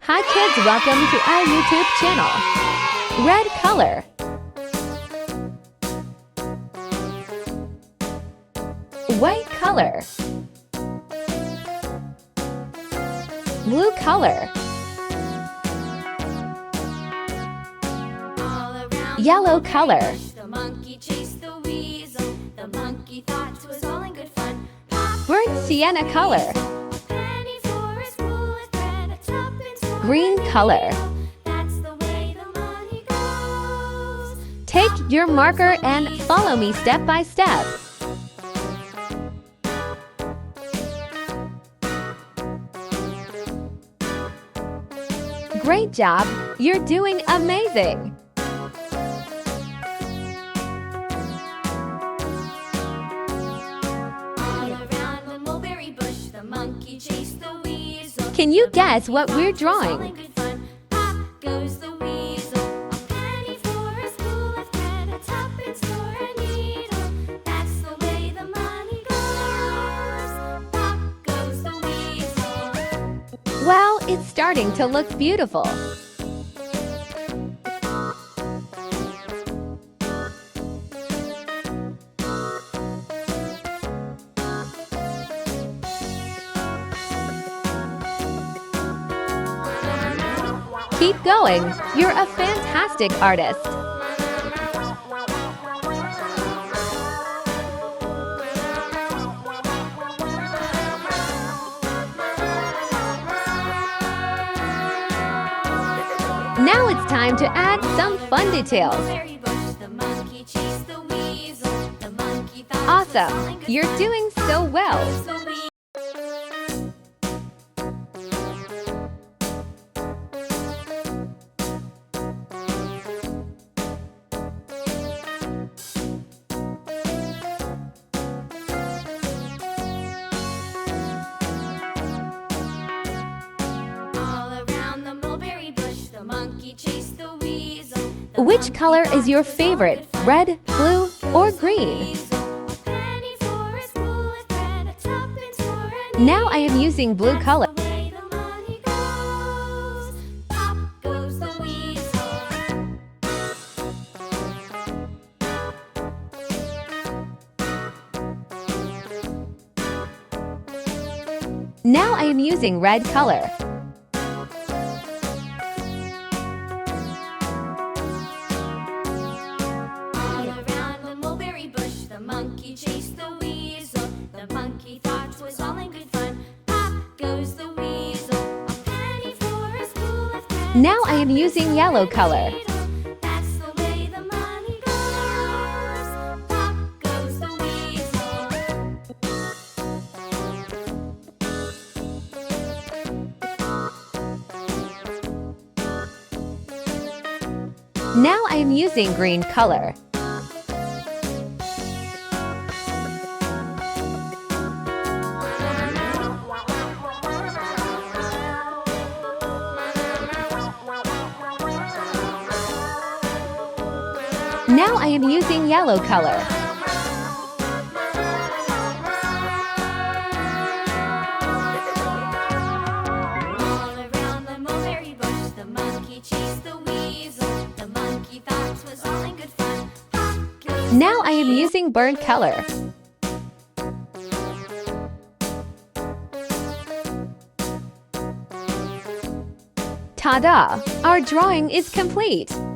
Hi kids, welcome to our YouTube channel. Red color. White color. Blue color. Yellow color. The monkey chased the weasel. The monkey thought it was all in good fun. Burnt sienna color. Penny for his wool with bread, a tuppence for Green a color. needle. That's the way the money goes. Take your marker and follow me step by step. Great job! You're doing amazing! All around the mulberry bush, the monkey chased the weasel. Can you The guess monkey what thought we're it was all drawing? in good fun. Pop goes the weasel. A penny for a spool of thread, a tuppence for a needle. That's the way the money goes. Pop goes the weasel. Wow, it's starting to look beautiful! Keep going! You're a fantastic artist! Now it's time to add some fun details. Mulberry bush, the monkey chased the weasel. The monkey thought it was all in Awesome! good You're fun. doing so well! Goes the weasel. All around the mulberry bush, the monkey chased the weasel. The Which monkey color thought is your it was all favorite? good fun. Red, blue, or Goes the green? weasel. A penny for a spool with bread, a tuppence for a Now I am needle. using blue That's color. the way the money goes. Pop goes the weasel. Now I am using red color. All around the mulberry bush, the monkey chased the weasel. The monkey thought it was all in good fun. Pop goes the weasel. A penny for a spool of thread. Now I am using yellow color. That's the way the money goes. Pop goes the weasel. Now I am using green color. Now I am using yellow color. All around the mulberry bush, the monkey chased the weasel. The monkey thought it was all in good fun. Pop goes Now the I am weasel. using burnt color. Ta-da! Our drawing is complete!